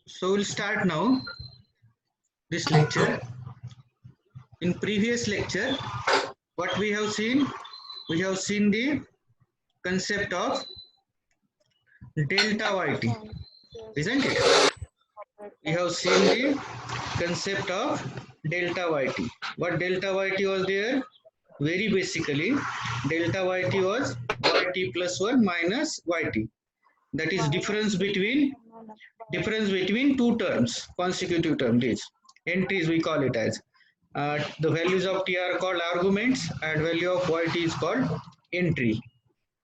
So we'll start now this lecture. In previous lecture, what we have seen the concept of delta yt, isn't it? We have seen the concept of delta yt. What delta yt was there? Very basically, delta yt was yt plus 1 minus yt. That is difference between two terms, consecutive terms, entries we call it as. The values of t are called arguments and value of yt is called entry.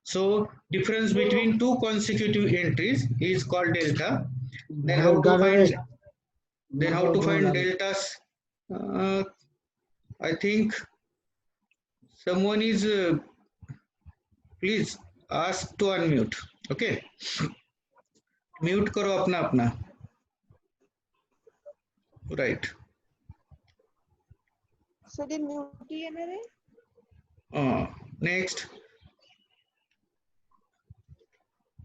So difference between two consecutive entries is called delta. Then how to find deltas? Uh, I think someone is please ask to unmute. Okay, mute करो अपना अपना. Right. So they mute किए मेरे. Next.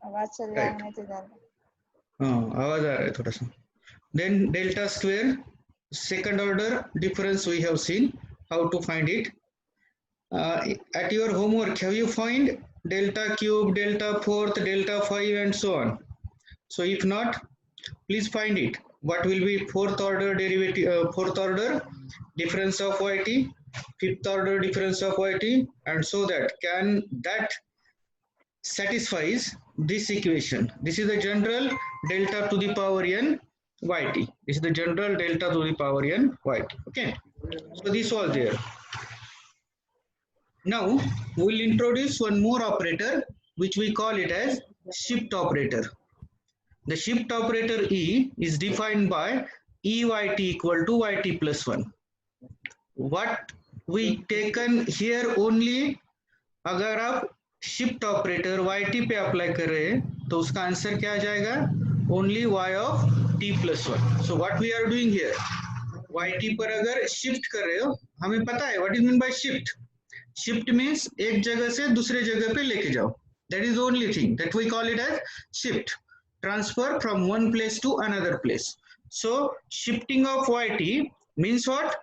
आवाज चल रहा है तो इधर. आवाज आ रहा है थोड़ा सा. Then delta square, second order difference we have seen. How to find it? At your homework, have you find delta cube, delta fourth, delta 5 and so on? So if not, please find it. What will be fourth order derivative, fourth order difference of yt, fifth order difference of yt, and so that satisfies this equation. This is the general delta to the power n yt. This is the general delta to the power n yt. Okay, so this was there. Now we'll introduce one more operator which we call it as shift operator. The shift operator E is defined by EYT equal to YT plus 1. What we taken here only, अगर आप shift operator YT पे apply कर रहे हैं तो उसका answer क्या आ जाएगा? Only Y of T plus 1. So what we are doing here, YT पर अगर शिफ्ट कर रहे हो, हमें पता है what is mean by shift. Shift means एक जगह से दूसरे जगह पे लेके जाओ. That is only thing that we call it as shift. Transfer from one place to another place. So shifting of yt means what?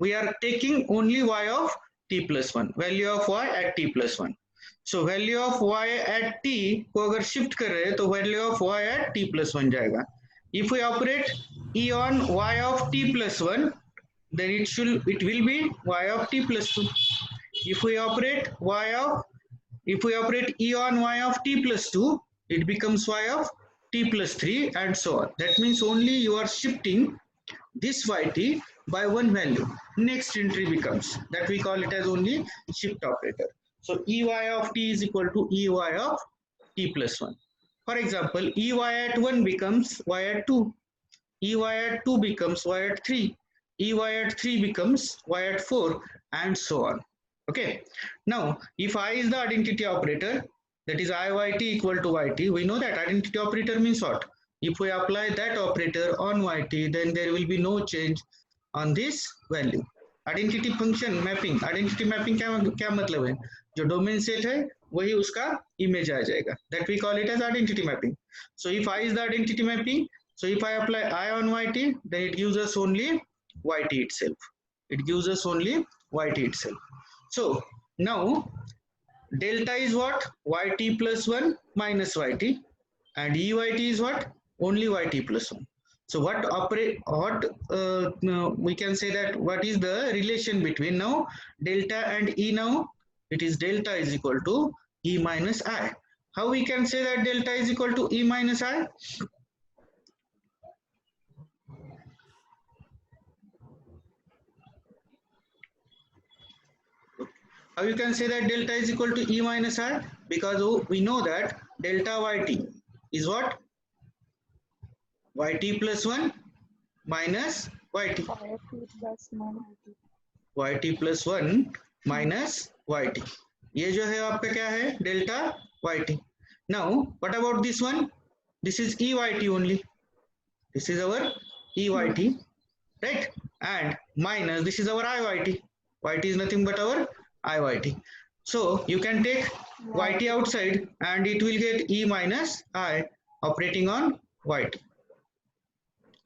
We are taking only y of t plus 1, value of y at t plus 1. So value of y at t को अगर shift कर रहे हैं तो value of y at t plus 1 जाएगा. If we operate e on y of t plus 1, then it will be y of t plus 2. If we operate e on y of t plus 2, it becomes y of t plus 3 and so on. That means only you are shifting this yt by one value. Next entry becomes, that we call it as only shift operator. So ey of t is equal to ey of t plus 1. For example, ey at 1 becomes y at 2, ey at 2 becomes y at 3, ey at 3 becomes y at 4 and so on. Okay, now if I is the identity operator, that is iyt equal to yt, we know that identity operator means what? If we apply that operator on yt, then there will be no change on this value. Identity function mapping, identity mapping क्या मतलब है? जो domain set है वही उसका image आ जाएगा. That we call it as identity mapping. So if I is the identity mapping, so if I apply I on yt, then it gives us only yt itself. It gives us only yt itself. So now delta is what? Yt plus 1 minus yt, and eyt is what? Only yt plus 1. So we can say that what is the relation between now delta and e? Now it is delta is equal to e minus I. How we can say that delta is equal to e minus I? How you can say that delta is equal to e minus I? Because we know that delta yt is what? Yt plus 1 minus yt. Yt plus 1 minus yt. ये जो है आपका क्या है? Delta yt. Now what about this one? This is eyt only. This is our eyt, right? And minus this is our iyt. Yt is nothing but our iyt. So you can take yt outside and it will get e minus I operating on yt.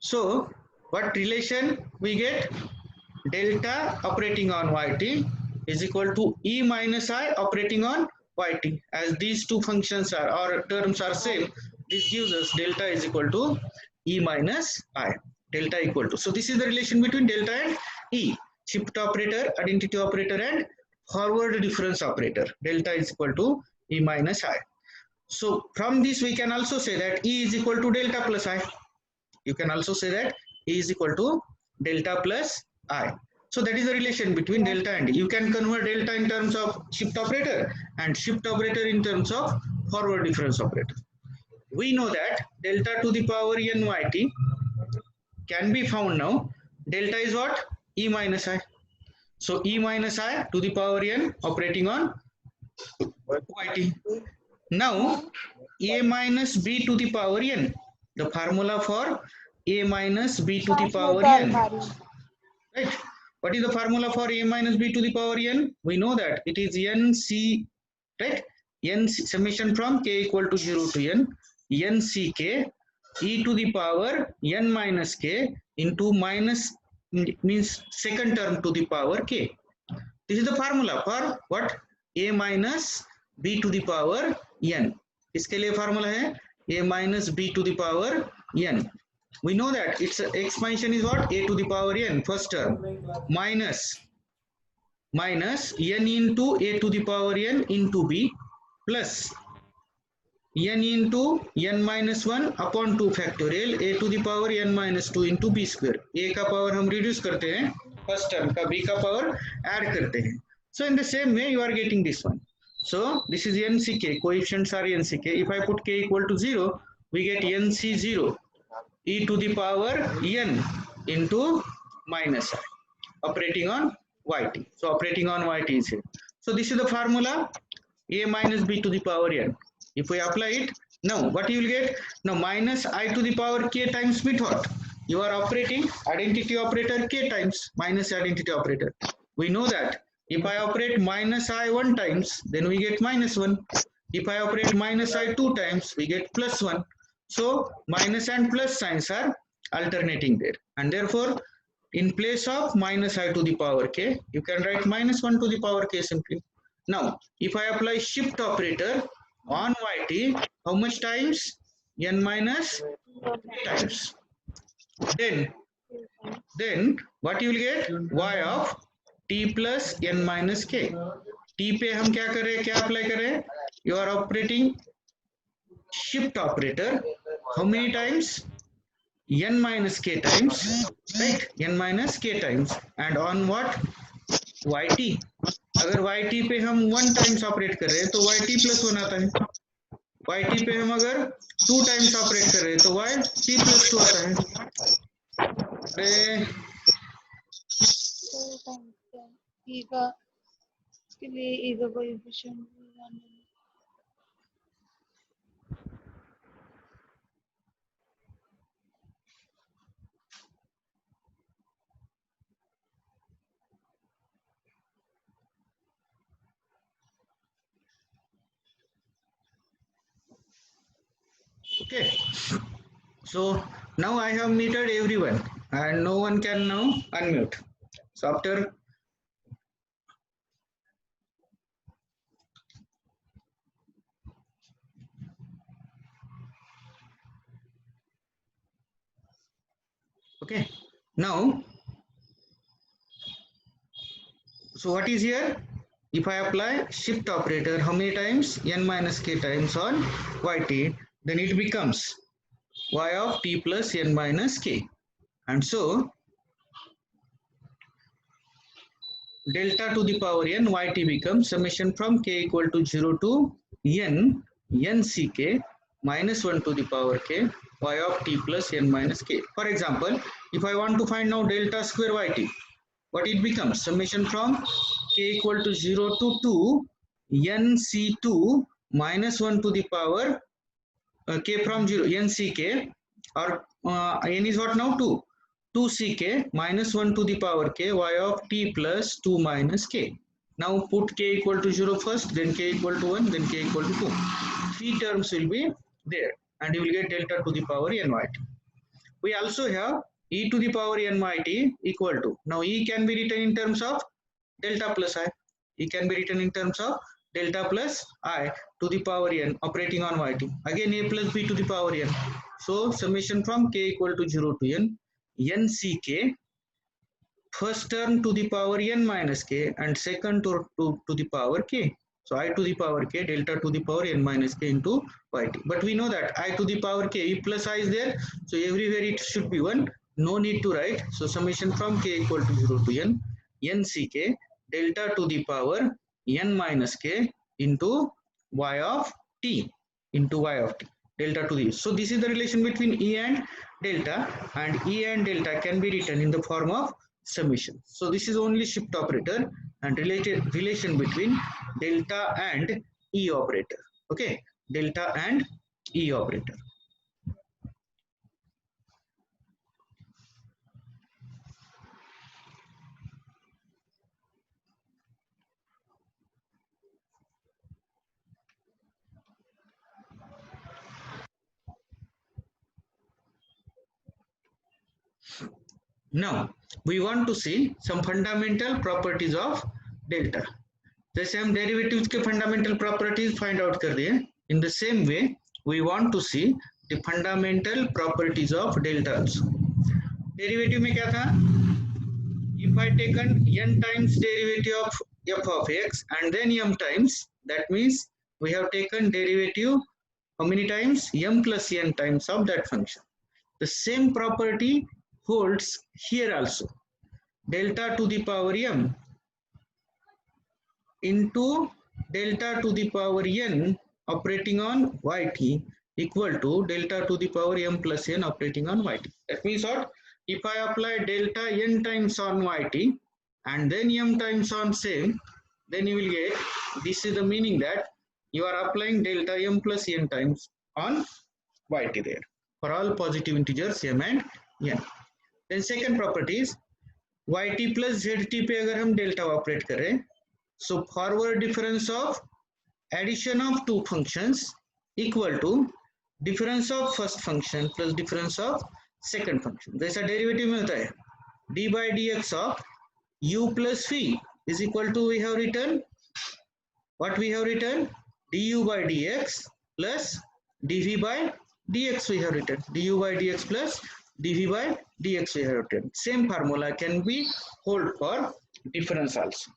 So what relation we get? Delta operating on yt is equal to e minus I operating on yt. As these two functions are or terms are same, this gives us delta is equal to e minus I. Delta equal to. So this is the relation between delta and e. Shift operator, identity operator, and forward difference operator. Delta is equal to e minus I. So from this we can also say that e is equal to delta plus I. You can also say that E is equal to delta plus I. So that is the relation between delta and E. You can convert delta in terms of shift operator and shift operator in terms of forward difference operator. We know that delta to the power n yt can be found now. Delta is what? E minus I. So E minus I to the power n operating on yt. Now a minus b to the power n. The formula for a minus b to the power n. Right? What is the formula for a minus b to the power n? We know that it is nc, right? N summation from k equal to 0 to n, nck e to the power n minus k into minus means second term to the power k. This is the formula for what? A minus b to the power n. इसके लिए formula है a minus b to the power n. We know that its expansion is what? A to the power n, first term, minus n into a to the power n into b plus n into n minus 1 upon 2 factorial a to the power n minus 2 into b square. a का power हम reduce करते हैं, first term का b का power add करते हैं. So in the same way you are getting this one. So this is nck, coefficients are nck. If I put k equal to 0, we get nc0 e to the power n into minus I operating on yt. So operating on yt is here. So this is the formula a minus b to the power n. If we apply it, now what you will get? Now minus I to the power k times method. You are operating identity operator k times minus identity operator. We know that if I operate minus I 1 times, then we get minus 1. If I operate minus I 2 times, we get plus 1. So minus and plus signs are alternating there, and therefore in place of minus I to the power k, you can write minus 1 to the power k simply. Now if I apply shift operator on yt, how much times? N minus k times. Then what you will get? Y of t plus n minus k. T पे हम क्या करें, क्या apply करें? You are operating shift operator how many times? N minus k times, right? N minus k times, and on what? Yt. अगर yt पे हम 1 times operate कर रहे हैं तो yt plus 1 आता है. yt पे हम अगर 2 times ऑपरेट कर रहे हैं तो yt plus 2 आता है. अरे इसके लिए ego coefficient okay. So now I have muted everyone and no one can now unmute. So after okay, now so what is here? If I apply shift operator how many times? N minus k times on yt, then it becomes y of t plus n minus k, and so delta to the power n yt becomes summation from k equal to 0 to n nck minus 1 to the power k y of t plus n minus k. For example, if I want to find now delta square yt, what it becomes? Summation from k equal to 0 to 2 nc2 minus 1 to the power k from 0 nck, or n is what now? 2 2ck minus 1 to the power k y of t plus 2 minus k. Now put k equal to 0 first, then k equal to 1, then k equal to 2. 3 terms will be there and you will get delta to the power n yt. We also have e to the power n yt equal to, now e can be written in terms of delta plus I. E can be written in terms of delta plus I to the power n operating on yt. Again a plus b to the power n. So summation from k equal to 0 to n, n c k, first term to the power n minus k and second to the power k. So I to the power k delta to the power n minus k into yt. But we know that I to the power k, e plus I is there. So everywhere it should be 1. No need to write. So summation from k equal to 0 to n, n c k delta to the power n minus k into y of t, into y of t, delta to this. So this is the relation between e and delta, and e and delta can be written in the form of summation. So this is only shift operator and related relation between delta and e operator. Okay, delta and e operator. Now we want to see some fundamental properties of delta. जैसे हम derivatives के fundamental properties find out कर दिए, in the same way we want to see the fundamental properties of delta also. Derivative में क्या था? If I taken n times derivative of f of x and then m times, that means we have taken derivative how many times? M plus n times of that function. The same property holds here also. Delta to the power m into delta to the power n operating on yt equal to delta to the power m plus n operating on yt. That means what? If I apply delta n times on yt and then m times on same, then you will get, this is the meaning that you are applying delta m plus n times on yt there for all positive integers m and n. Then second property is yt plus zt पे अगर हम delta operate करें, so forward difference of addition of two functions equal to difference of first function plus difference of second function. जैसा derivative में होता है d by dx of u plus v is equal to, we have written what we have written, du by dx plus dv by dx we have written, du by dx plus dv by dx we have written. Same formula can be hold for difference also.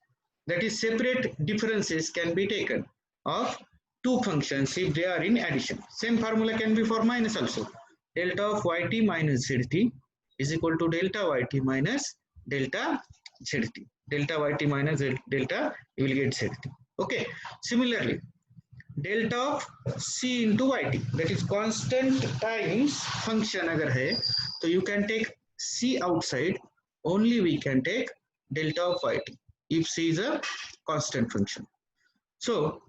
That is, separate differences can be taken of two functions if they are in addition. Same formula can be for minus also. Delta of yt minus zt is equal to delta yt minus delta zt. Delta yt minus delta, you will get zt. Okay. Similarly, delta of c into yt, that is constant times function अगर है, तो you can take c outside. Only we can take delta of yt if c is a constant function. So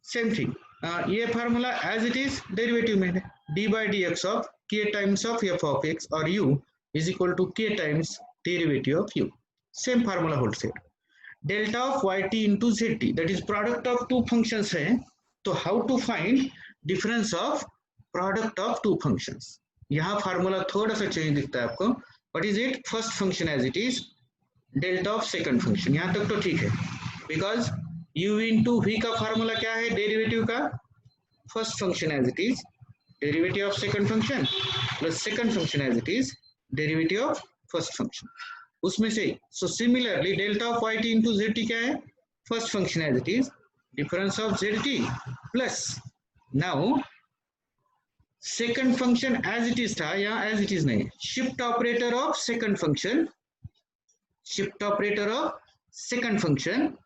same thing, ये formula as it is derivative में है, d by dx of k times of f of x or u is equal to k times derivative of u. Same formula holds here. Delta of yt into zt, that is product of two functions है, तो how to find difference of product of two functions. यहाँ formula थोड़ा सा change दिखता है आपको. What is it? First function as it is, delta of second function. यहाँ तक तो ठीक है, because u into v का फार्मूला क्या है डेरिवेटिव का? First function as it is, derivative of second function plus second function as it is, derivative of first function. उसमें से, so similarly delta of yt into zt क्या है? First function as it is, difference of zt plus now second function as it is था, यहाँ as it is नहीं, shift operator of second function, shift operator of second function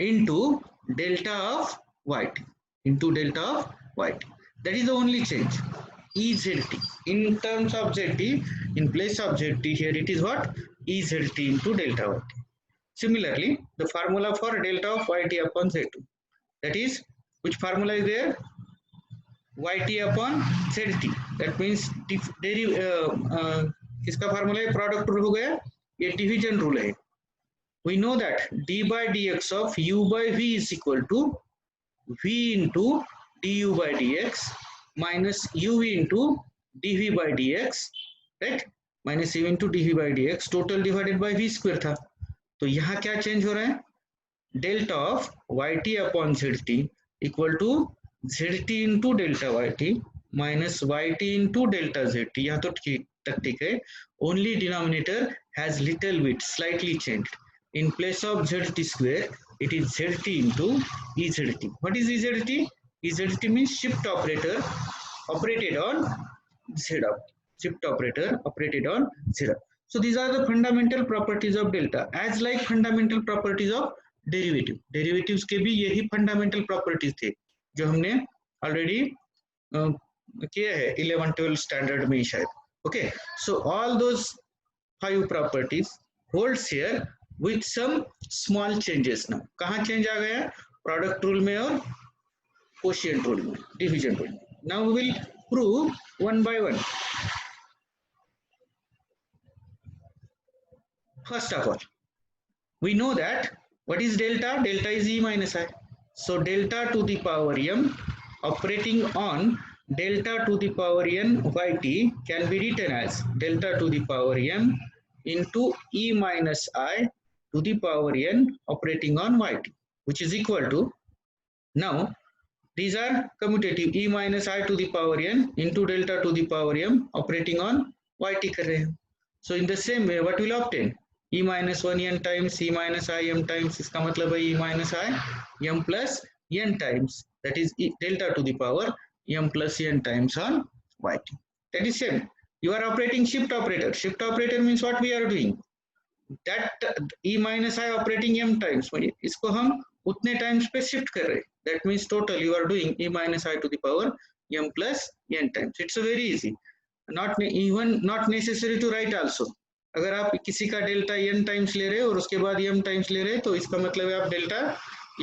into delta of yt, into delta of yt. That is the only change. EZT in terms of zt, in place of zt here it is what? EZT into delta yt. Similarly, the formula for delta of yt upon z2, that is, which formula is there? Yt upon zt. That means इसका formula है, product rule हो गया, ये division rule है. We know that d by dx of u by v is equal to v into du by dx minus uv into dv by dx, right, minus c into dv by dx total divided by v square था। तो यहाँ क्या change हो रहा है, delta of yt upon zt equal to zt into delta yt minus yt into delta zt। यहाँ तो ठीक तक ठीक है, only denominator has little bit slightly changed, in place of zt square it is zt into EZT. What is EZT? EZT means shift operator operated on z up, shift operator operated on z up. So these are the fundamental properties of delta, as like fundamental properties of derivative. Derivatives के भी यही fundamental properties थे जो हमने already किया है 11-12 standard में शायद. Okay, so all those 5 properties holds here with some small changes now. कहाँ change आ गया, product rule में और quotient rule में, division rule में. Now we will prove one by one. First of all, we know that what is delta? Delta is e minus I. So delta to the power m operating on delta to the power n yt can be written as delta to the power m into e minus I to the power n operating on yt, which is equal to, now these are commutative, e minus I to the power n into delta to the power m operating on yt कर रहे हैं. So in the same way what will obtain, e minus 1 n times e minus I m times, इसका मतलब है e minus I m plus n times, that is delta to the power m plus n times on yt. That is same. You are operating shift operator. Shift operator means what we are doing, that e minus I operating m times, इसको हम उतने times पे shift कर रहे हैं. That means total you are doing e minus I to the power m plus n times. It's a very easy, not even not necessary to write also. अगर आप किसी का डेल्टा n टाइम्स ले रहे हो और उसके बाद m टाइम्स ले रहे हैं तो इसका मतलब है आप delta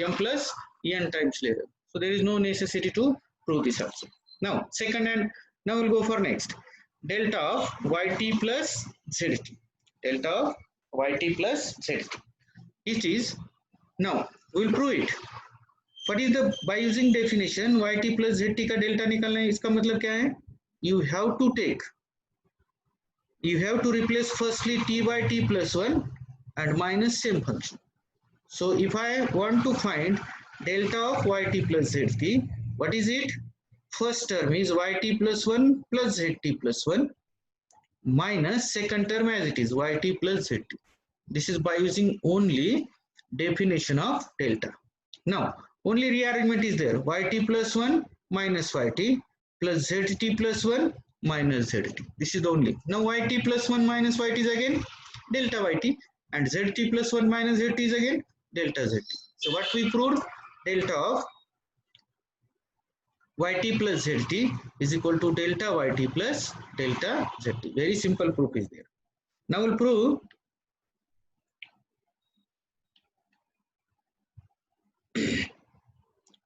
m plus n times ले रहे हो. So there is no necessity to prove this also. Now second, and now we'll go for next, delta of yt plus zt. Delta of yt plus zt. It is, now we'll prove it. What is the, by using definition yt plus zt का delta निकालना है, इसका मतलब क्या है, you have to take, you have to replace firstly t by t plus 1 and minus same function. So if I want to find delta of yt plus zt, what is it, first term is yt plus 1 plus zt plus 1 minus second term as it is yt plus zt. This is by using only definition of delta. Now only rearrangement is there, yt plus 1 minus yt plus zt plus 1 minus zt. This is the only. Now yt plus 1 minus yt is again delta yt and zt plus 1 minus zt is again delta zt. So what we proved, delta of yt plus zt is equal to delta yt plus delta zt. Very simple proof is there. Now we'll prove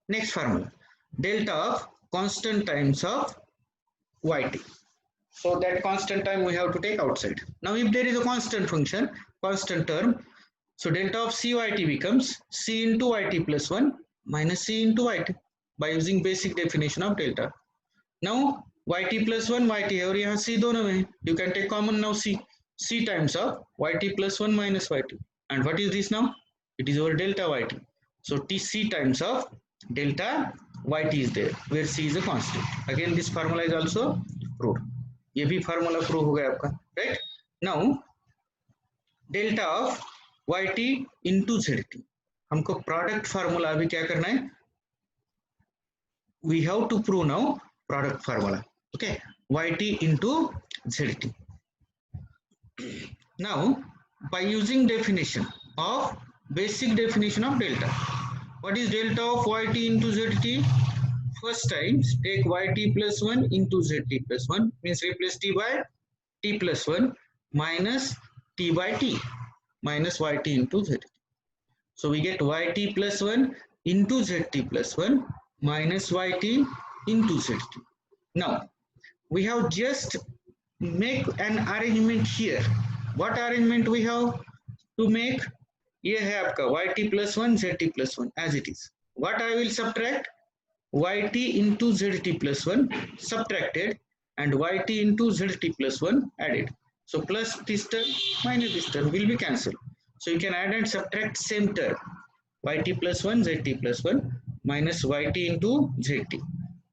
next formula, delta of constant times of yt. So that constant time we have to take outside. Now if there is a constant function, constant term, so delta of cyt becomes c into yt plus 1 minus c into yt by using basic definition of delta. Now yt plus 1 yt है और यहाँ c दोनों में, you can take common now c times of yt plus 1 minus yt, and what is this now, it is our delta yt. So tc times of delta yt is there where c is a constant. Again this formula is also proved. ये भी formula prove हो गया आपका, right? Now delta of yt into zt, हमको product formula अभी क्या करना है, we have to prove now product formula. Okay, yt into zt. Now by using definition of basic definition of delta, what is delta of yt into zt? First times take yt plus 1 into zt plus 1, means replace t by t plus 1 minus t by t minus yt into zt. So we get yt plus 1 into zt plus 1 minus yt into zt. Now we have just make an arrangement here. What arrangement we have to make? ये है आपका yt plus 1 zt plus 1 as it is. What I will subtract? Yt into zt plus 1 subtracted and yt into zt plus 1 added. So plus this term minus this term will be cancelled. So you can add and subtract same term, yt plus 1 zt plus 1 minus yt into zt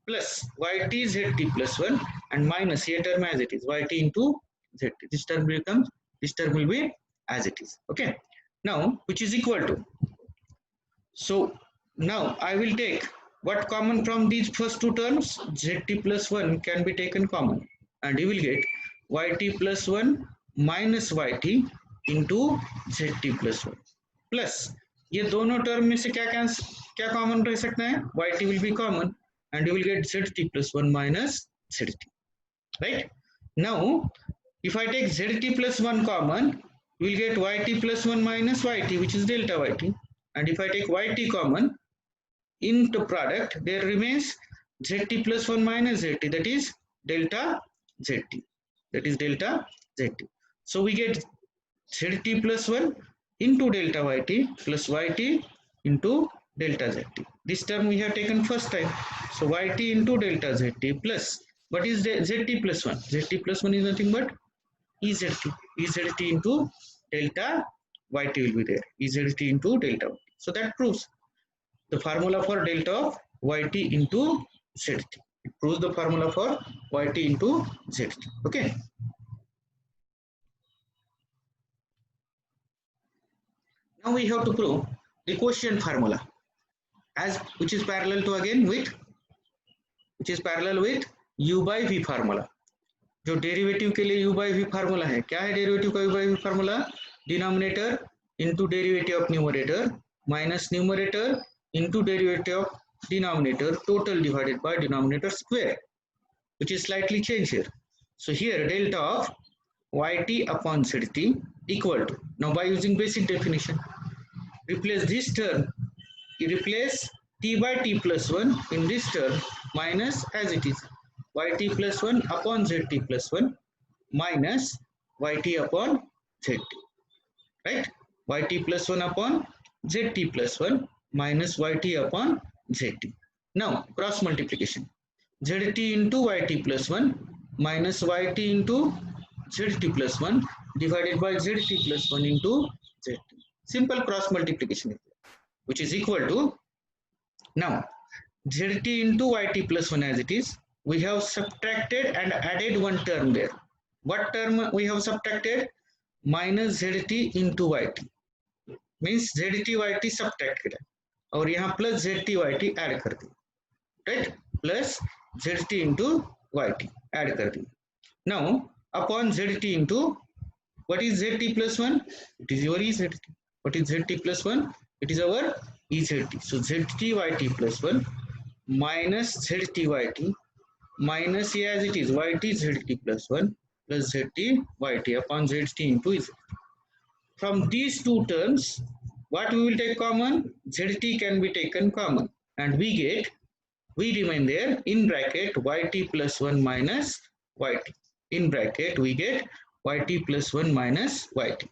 plus yt zt plus 1 and minus here term as it is yt into zt. This term becomes, this term will be as it is. Okay, now which is equal to, so now I will take what common from these first two terms, zt plus 1 can be taken common and you will get yt plus 1 minus yt into zt plus 1 plus ये दोनों term में से क्या common रह सकता है, yt will be common and you will get zt plus 1 minus zt, right? Now if I take zt plus 1 common, you will get yt plus 1 minus yt, which is delta yt, and if I take yt common into product, there remains zt plus 1 minus zt, that is delta zt, that is delta zt. So we get zt plus 1 into delta yt plus yt into delta zt. This term we have taken first time, so yt into delta zt plus, what is zt plus 1? Zt plus 1 is nothing but EZT. EZT into delta yt will be there. EZT into delta yt. So that proves the formula for delta of yt into zt. It proves the formula for yt into zt. Okay. Now we have to prove the quotient formula, as which is parallel to again with, which is parallel with u by v formula. जो derivative के लिए u by v formula है, क्या है derivative का u by v formula? Denominator into derivative of numerator minus numerator into derivative of denominator total divided by denominator square, which is slightly changed here. So here delta of yt upon zt equal to, now by using basic definition, replace this term, you replace t by t plus 1 in this term minus as it is yt plus 1 upon zt plus 1 minus yt upon zt, right? Yt plus 1 upon zt plus 1 minus yt upon zt. Now cross multiplication, zt into yt plus 1 minus yt into zt plus 1 divided by zt plus 1 into zt. Simple cross multiplication, which is equal to, now zt into yt plus 1 as it is, we have subtracted and added one term there. What term we have subtracted? Minus zt into yt, means zt yt subtract किया और यहाँ plus zt yt add कर दिया, right? Plus zt into yt add कर दिया. Now upon zt into, what is zt plus 1? It is your EZT. What is zt plus 1? It is our EZT. So zt yt plus 1 minus zt yt minus as it is yt zt plus 1 plus zt yt upon zt into z. From these two terms, what we will take common? Zt can be taken common and we get, we remain there in bracket yt plus 1 minus yt. In bracket we get yt plus 1 minus yt.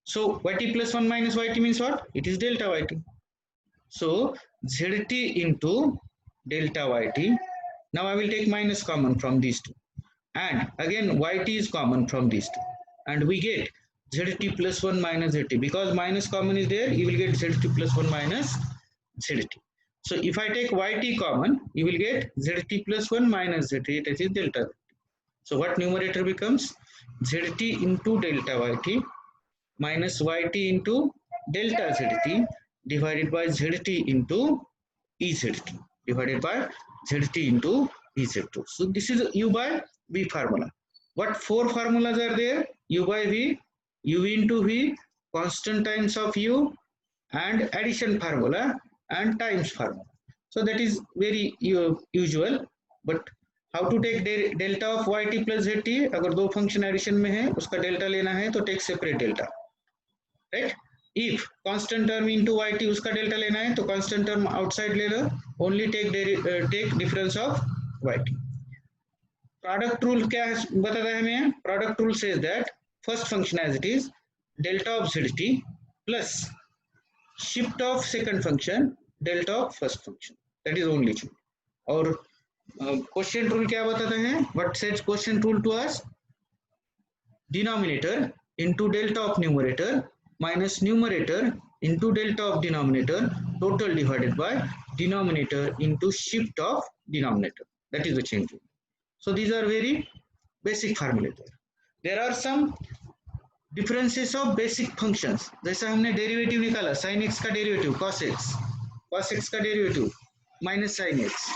So yt plus 1 minus yt means what? It is delta yt. So zt into delta yt. Now I will take minus common from these two, and again yt is common from these two, and we get zt plus 1 minus zt. Because minus common is there, you will get zt plus 1 minus zt. So if I take yt common, you will get zt plus 1 minus zt, that is delta zt. So what numerator becomes? Zt into delta yt minus yt into delta zt divided by zt into EZT divided by zt into EZ2. So this is u by v formula. What four formulas are there? U by v, u into v, constant times of u, and addition formula and times formula. So that is very usual. But how to take delta of yt plus zt? अगर दो function addition में है उसका डेल्टा लेना है तो take separate delta, right? If constant term into yt उसका डेल्टा लेना है तो constant term outside ले लो, only take difference of yt. Product rule क्या बताता है हमें? Product rule says that first function as it is delta of zt plus shift of second function delta of first function, that is only change. और question rule क्या बताता है? What says question rule to us? Denominator into delta of numerator minus numerator into delta of denominator total divided by denominator into shift of denominator. That is the change rule. So these are very basic formula there. There are some differences of basic functions. जैसा हमने derivative निकाला sin x का derivative cos x का derivative minus sin x,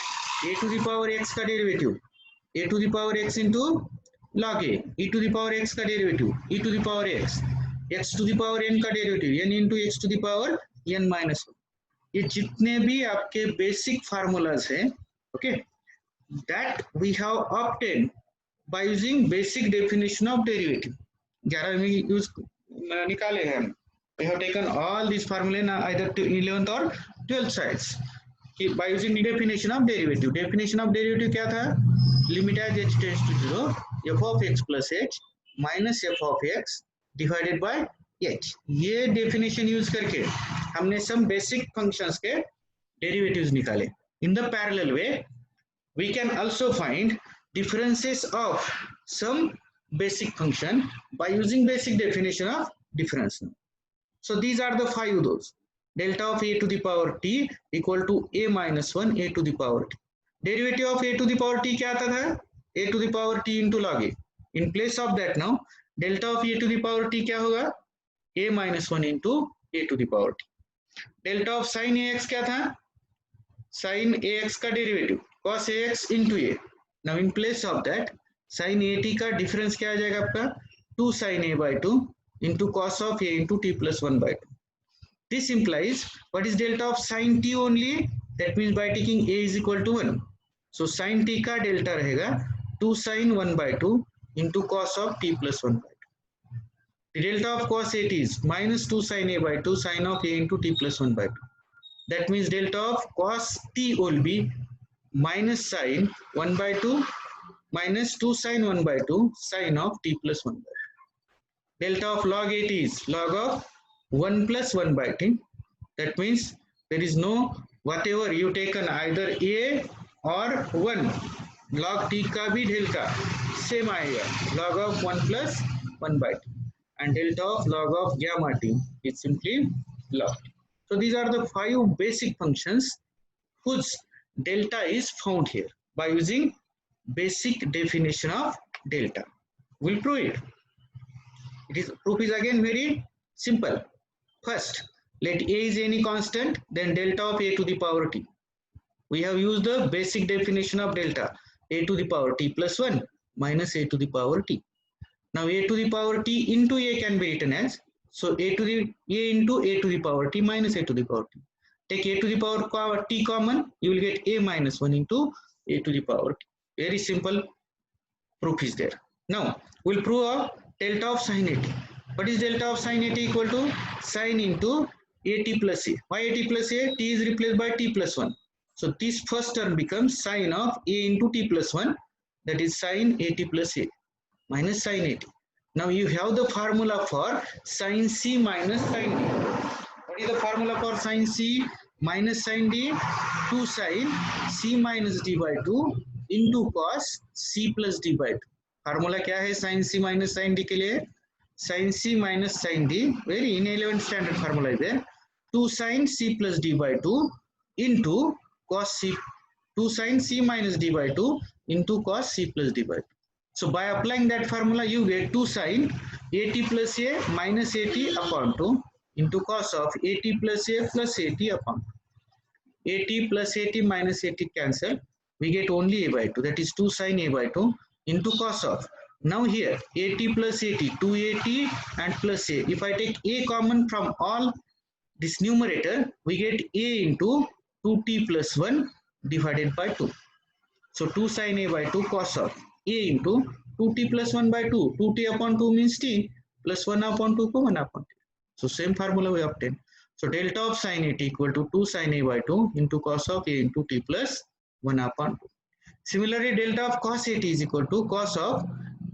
a to the power x का derivative a to the power x into log a, e to the power x का derivative e to the power x to the power n का derivative n into x to the power n minus 1. ये जितने भी आपके basic formulas हैं, okay, that we have obtained by using basic definition of derivative. 11 में use निकाले हैं हम. We have taken all these formulae in either 11th or 12th sides by using the definition of derivative. Definition of derivative क्या था? Limit as h tends to 0, f of x plus h minus f of x divided by h. ये definition use करके हमने some basic functions के derivatives निकाले. In the parallel way, we can also find differences of some basic function by using basic definition of difference. So these are the 5 of those. Delta of a to the power t equal to a minus 1 a to the power t. Derivative of a to the power t क्या आता था? A to the power t into log a. In place of that now, delta of a to the power t क्या होगा? A minus 1 into a to the power t. Delta of sin ax क्या था? Sin ax का derivative cos ax into a. Now in place of that, sin at का difference क्या आ जाएगा आपका? 2 sin a by 2 into cos of a into t plus 1 by 2. This implies what is delta of sin t only? That means by taking a is equal to 1. So sin t का delta रहेगा 2 sin 1 by 2 into cos of t plus 1 by 2. The delta of cos at is minus 2 sin a by 2 sin of a into t plus 1 by 2. That means delta of cos t will be minus sin 1 by 2 minus 2 sin 1 by 2 sin of t plus 1 by 2. Delta of log at is log of 1 plus 1 by t. That means there is no whatever you taken either a or 1. Log t का भी delta same आएगा, log of 1 plus 1 by t. And delta of log of gamma t is simply log t. So these are the 5 basic functions whose delta is found here by using basic definition of delta. We'll prove it. Proof is again very simple. First, let a is any constant, then delta of a to the power t. We have used the basic definition of delta, a to the power t plus 1 minus a to the power t. Now a to the power t into a can be written as, so a to the a into a to the power t minus a to the power t. Take a to the power t common, you will get a minus 1 into a to the power t. Very simple proof is there. Now we'll prove a delta of sin at. What is delta of sin at equal to? Sin into at plus a. Why at plus a? T is replaced by t plus 1. So this first term becomes sin of a into t plus 1, that is sin at plus a minus sin at. Now you have the formula for sin c minus sin d. What is the formula for sin c minus sin d? 2 sin c minus d by 2 into cos c plus d by 2. Formula क्या है sin c minus sin d के लिए? Sin c minus sin d, very in 11th standard formula is there. 2 sin c plus d by 2 into cos c, 2 sin c minus d by 2 into cos c plus d by 2. So by applying that formula, you get 2 sin at plus a minus at upon 2 into cos of at plus a plus at upon 2. At plus at minus at cancel, we get only a by 2, that is 2 sin a by 2 into cos of. Now here at plus at, 2at and plus a. If I take a common from all this numerator, we get a into 2t plus 1 divided by 2. So 2 sin a by 2 cos of a into 2t plus 1 by 2. 2t upon 2 means t plus 1 upon 2 को 1 upon t. So same formula we obtain. So delta of sin at equal to 2 sin a by 2 into cos of a into t plus 1 upon 2. Similarly, delta of cos at is equal to cos of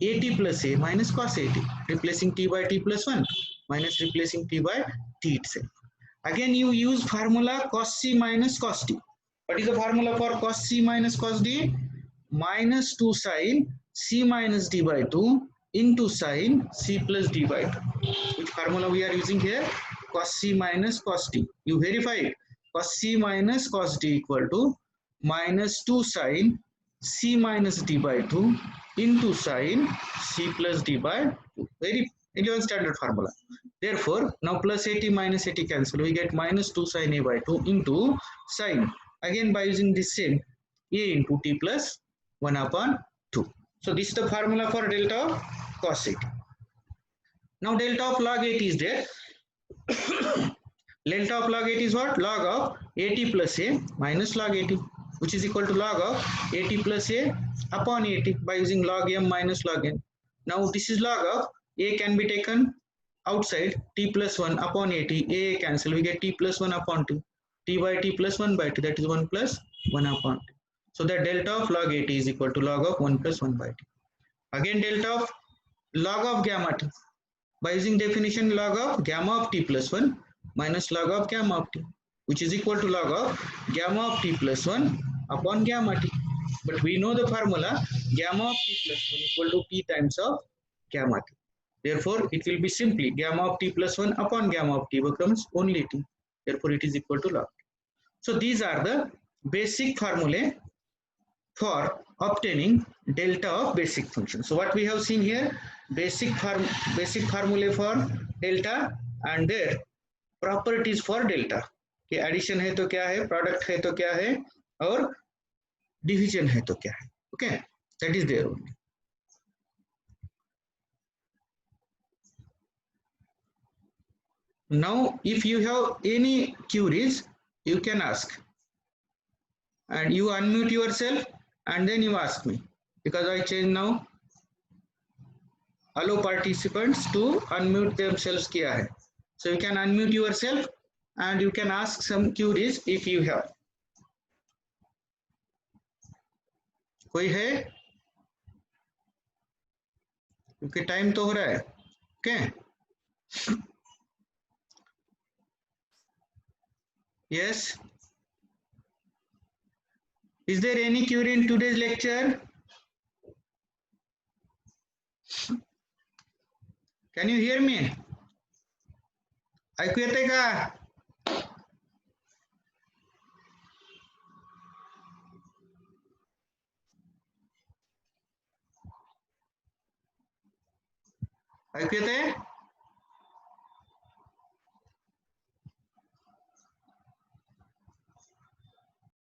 at plus a minus cos at, replacing t by t plus 1 minus replacing t by t itself. Again you use formula cos c minus cos t. What is the formula for cos c minus cos d? minus 2 sine c minus d by 2 into sine c plus d by 2. Which formula we are using here? Cos c minus cos d. You verify it. Cos c minus cos d equal to minus 2 sine c minus d by 2 into sine c plus d by 2. Very 11 standard formula. Therefore, now plus 80 minus 80 cancel. We get minus 2 sine a by 2 into sine. Again by using this same a into t plus 1 upon 2. So this is the formula for delta of cos 80. Now delta of log 80 is there. Delta of log 80 is what? Log of 80 plus a minus log 80, which is equal to log of 80 plus a upon 80 by using log m minus log n. Now this is log of a can be taken outside, t plus 1 upon 80, a cancel, we get t plus 1 upon 2, t by t plus 1 by 2, that is 1 plus 1 upon 2. So the delta of log 80 is equal to log of 1 plus 1 by 2. Again delta of log of gamma t. By using definition, log of gamma of t plus 1 minus log of gamma of t, which is equal to log of gamma of t plus 1 upon gamma t. But we know the formula gamma of t plus 1 equal to p times of gamma t. Therefore, it will be simply gamma of t plus 1 upon gamma of t becomes only t. Therefore, it is equal to log t. So these are the basic formulae for obtaining delta of basic function. So what we have seen here, basic formulae for delta and their properties for delta. कि addition है तो क्या है, product है तो क्या है, और division है तो क्या है. Okay, that is there only. Now if you have any queries, you can ask, and you unmute yourself and then you ask me, because I change now allow participants to unmute themselves किया है. So you can unmute yourself and you can ask some queries if you have. कोई है? क्योंकि time तो हो रहा है. Okay. Yes. Is there any query in today's lecture? Can you hear me? ऐकू येते का? ऐकू येते?